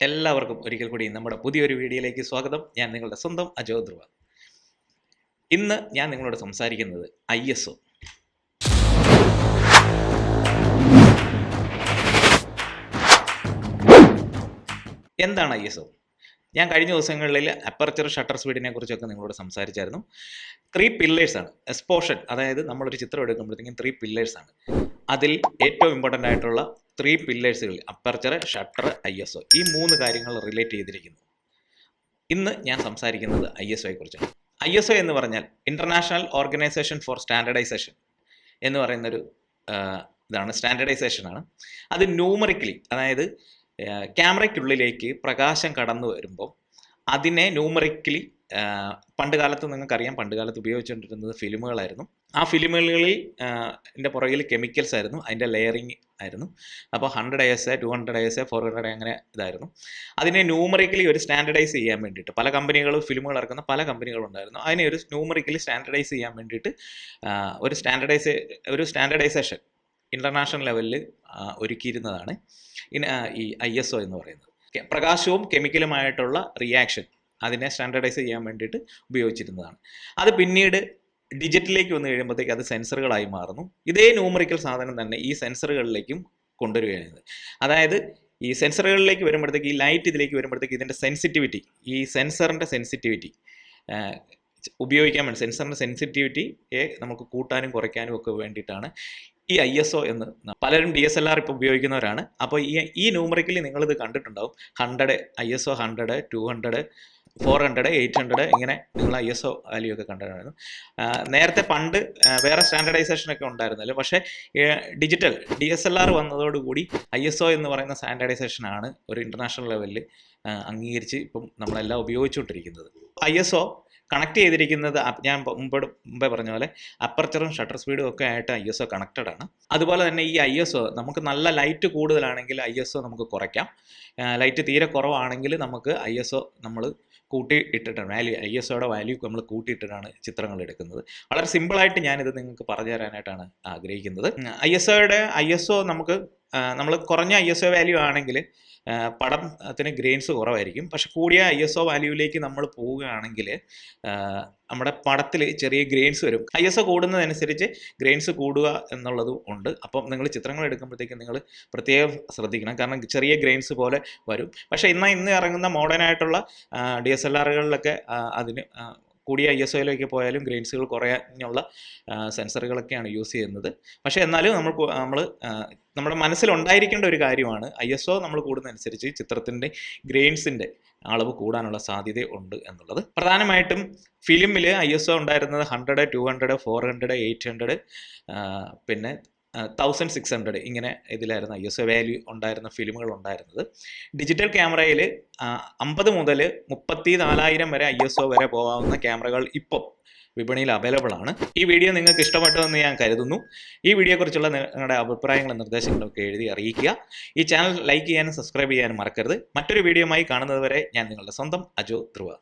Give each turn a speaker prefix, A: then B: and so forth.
A: എല്ലാവർക്കും ഒരിക്കൽ കൂടി നമ്മുടെ പുതിയൊരു വീഡിയോയിലേക്ക് സ്വാഗതം. ഞാൻ നിങ്ങളുടെ സ്വന്തം അജോ ധ്രുവ. ഇന്ന് ഞാൻ നിങ്ങളോട് സംസാരിക്കുന്നത് ISO. എന്താണ് ISO? ഞാൻ കഴിഞ്ഞ ദിവസങ്ങളിൽ അപ്പർച്ചർ ഷട്ടർ സ്പീഡിനെ കുറിച്ചൊക്കെ നിങ്ങളോട് സംസാരിച്ചായിരുന്നു. 3 പില്ലേഴ്സാണ് എക്സ്പോഷൻ, അതായത് നമ്മളൊരു ചിത്രം എടുക്കുമ്പോഴത്തേക്കും 3 പില്ലേഴ്സാണ്. അതിൽ ഏറ്റവും ഇമ്പോർട്ടൻ്റ് ആയിട്ടുള്ള 3 പില്ലേഴ്സുകൾ അപ്പർച്ചർ, ഷട്ടർ, ISO, ഈ 3 കാര്യങ്ങൾ റിലേറ്റ് ചെയ്തിരിക്കുന്നു. ഇന്ന് ഞാൻ സംസാരിക്കുന്നത് ISOയെ കുറിച്ചാണ്. ISO എന്ന് പറഞ്ഞാൽ ഇൻ്റർനാഷണൽ ഓർഗനൈസേഷൻ ഫോർ സ്റ്റാൻഡർഡൈസേഷൻ എന്ന് പറയുന്നൊരു ഇതാണ്, സ്റ്റാൻഡർഡൈസേഷനാണ്. അത് ന്യൂമറിക്കലി, അതായത് ക്യാമറയ്ക്കുള്ളിലേക്ക് പ്രകാശം കടന്നു വരുമ്പോൾ അതിനെ ന്യൂമറിക്കലി, പണ്ട് കാലത്ത് നിങ്ങൾക്കറിയാം, പണ്ട് കാലത്ത് ഉപയോഗിച്ചുകൊണ്ടിരുന്നത് ഫിലിമുകളായിരുന്നു. ആ ഫിലിമുകളിൽ പുറകിൽ കെമിക്കൽസ് ആയിരുന്നു, അതിൻ്റെ ലെയറിങ് ആയിരുന്നു. അപ്പോൾ 100 ASA, 200 ASA, 400 അങ്ങനെ ഇതായിരുന്നു. അതിനെ ന്യൂമറിക്കലി ഒരു സ്റ്റാൻഡർഡൈസ് ചെയ്യാൻ വേണ്ടിയിട്ട് പല കമ്പനികളും ഫിലിമുകൾ ഇറക്കുന്ന പല കമ്പനികളുണ്ടായിരുന്നു. അതിനെ ഒരു ന്യൂമറിക്കലി സ്റ്റാൻഡർഡൈസ് ചെയ്യാൻ വേണ്ടിയിട്ട് ഒരു സ്റ്റാൻഡർഡൈസേഷൻ ഇൻ്റർനാഷണൽ ലെവലിൽ ഒരുക്കിയിരുന്നതാണ് ഈ ISO എന്ന് പറയുന്നത്. പ്രകാശവും കെമിക്കലുമായിട്ടുള്ള റിയാക്ഷൻ അതിനെ സ്റ്റാൻഡർഡൈസ് ചെയ്യാൻ വേണ്ടിയിട്ട് ഉപയോഗിച്ചിരുന്നതാണ്. അത് പിന്നീട് ഡിജിറ്റലിലേക്ക് വന്നു കഴിയുമ്പോഴത്തേക്ക് അത് സെൻസറുകളായി മാറുന്നു. ഇതേ ന്യൂമറിക്കൽ സാധനം തന്നെ ഈ സെൻസറുകളിലേക്കും കൊണ്ടുവരികയാണ്. അതായത് ഈ സെൻസറുകളിലേക്ക് വരുമ്പോഴത്തേക്ക്, ഈ ലൈറ്റ് ഇതിലേക്ക് വരുമ്പോഴത്തേക്ക് ഇതിൻ്റെ സെൻസിറ്റിവിറ്റി, ഈ സെൻസറിൻ്റെ സെൻസിറ്റിവിറ്റി ഉപയോഗിക്കാൻ വേണ്ടി, സെൻസറിൻ്റെ സെൻസിറ്റിവിറ്റിയെ നമുക്ക് കൂട്ടാനും കുറയ്ക്കാനും ഒക്കെ വേണ്ടിയിട്ടാണ് ഈ ISO എന്ന്. പലരും DSLR ഇപ്പോൾ ഉപയോഗിക്കുന്നവരാണ്. അപ്പോൾ ഈ ന്യൂമറിക്കലി നിങ്ങളിത് കണ്ടിട്ടുണ്ടാവും. 100 ISO 100, 200, 400, 800 ഇങ്ങനെ നിങ്ങൾ ISO വാല്യൂ ഒക്കെ കണ്ടിട്ടുണ്ടായിരുന്നു. നേരത്തെ പണ്ട് വേറെ സ്റ്റാൻഡർഡൈസേഷനൊക്കെ ഉണ്ടായിരുന്നല്ലോ. പക്ഷേ ഡിജിറ്റൽ DSLR വന്നതോടുകൂടി ISO എന്ന് പറയുന്ന സ്റ്റാൻഡർഡൈസേഷനാണ് ഒരു ഇൻ്റർനാഷണൽ ലെവലിൽ അംഗീകരിച്ച് ഇപ്പം നമ്മളെല്ലാം ഉപയോഗിച്ചുകൊണ്ടിരിക്കുന്നത്. ISO കണക്ട് ചെയ്തിരിക്കുന്നത് ഞാൻ മുമ്പേ പറഞ്ഞ പോലെ അപ്പർച്ചറും ഷട്ടർ സ്പീഡും ഒക്കെ ആയിട്ട് ISO കണക്റ്റഡ് ആണ്. അതുപോലെ തന്നെ ഈ ISO നമുക്ക് നല്ല ലൈറ്റ് കൂടുതലാണെങ്കിൽ ISO നമുക്ക് കുറയ്ക്കാം. ലൈറ്റ് തീരെ കുറവാണെങ്കിൽ നമുക്ക് ISO നമ്മൾ കൂട്ടി ഇട്ടിട്ടാണ് ISOയുടെ വാല്യൂ നമ്മൾ കൂട്ടിയിട്ടിട്ടാണ് ചിത്രങ്ങൾ എടുക്കുന്നത്. വളരെ സിമ്പിളായിട്ട് ഞാനിത് നിങ്ങൾക്ക് പറഞ്ഞു തരാനായിട്ടാണ് ആഗ്രഹിക്കുന്നത്. ISO നമ്മൾ കുറഞ്ഞ ISO വാല്യൂ ആണെങ്കിൽ പടത്തിന് ഗ്രെയിൻസ് കുറവായിരിക്കും. പക്ഷെ കൂടിയ ISO വാല്യൂവിലേക്ക് നമ്മൾ പോവുകയാണെങ്കിൽ നമ്മുടെ പടത്തിൽ ചെറിയ ഗ്രെയിൻസ് വരും. ISO കൂടുന്നതനുസരിച്ച് ഗ്രെയിൻസ് കൂടുക എന്നുള്ളതും ഉണ്ട്. അപ്പം നിങ്ങൾ ചിത്രങ്ങൾ എടുക്കുമ്പോഴത്തേക്കും നിങ്ങൾ പ്രത്യേകം ശ്രദ്ധിക്കണം, കാരണം ചെറിയ ഗ്രെയിൻസ് പോലെ വരും. പക്ഷേ ഇന്ന് ഇറങ്ങുന്ന മോഡേൺ ആയിട്ടുള്ള DSLRകളിലൊക്കെ അതിന് കൂടിയ ISOയിലേക്ക് പോയാലും ഗ്രെയിൻസുകൾ കുറയാനുള്ള സെൻസറുകളൊക്കെയാണ് യൂസ് ചെയ്യുന്നത്. പക്ഷേ എന്നാലും നമ്മുടെ മനസ്സിലുണ്ടായിരിക്കേണ്ട ഒരു കാര്യമാണ്, ISO നമ്മൾ കൂടുന്നതനുസരിച്ച് ചിത്രത്തിൻ്റെ ഗ്രെയിൻസിൻ്റെ അളവ് കൂടാനുള്ള സാധ്യത ഉണ്ട് എന്നുള്ളത്. പ്രധാനമായിട്ടും ഫിലിമിൽ ISO ഉണ്ടായിരുന്നത് 100, 200, 400, 800, പിന്നെ 1600 ഇങ്ങനെ ഇതിലായിരുന്നു ISO വാല്യൂ ഉണ്ടായിരുന്ന ഫിലിമുകൾ ഉണ്ടായിരുന്നത്. ഡിജിറ്റൽ ക്യാമറയിൽ 50 മുതൽ 34,000 വരെ ISO വരെ പോകാവുന്ന ക്യാമറകൾ ഇപ്പോൾ വിപണിയിൽ അവൈലബിൾ ആണ്. ഈ വീഡിയോ നിങ്ങൾക്ക് ഇഷ്ടപ്പെട്ടതെന്ന് ഞാൻ കരുതുന്നു. ഈ വീഡിയോയെക്കുറിച്ചുള്ള നിങ്ങളുടെ അഭിപ്രായങ്ങളും നിർദ്ദേശങ്ങളൊക്കെ എഴുതി അറിയിക്കുക. ഈ ചാനൽ ലൈക്ക് ചെയ്യാനും സബ്സ്ക്രൈബ് ചെയ്യാനും മറക്കരുത്. മറ്റൊരു വീഡിയോയുമായി കാണുന്നതുവരെ ഞാൻ നിങ്ങളുടെ സ്വന്തം അജോ ധ്രുവ.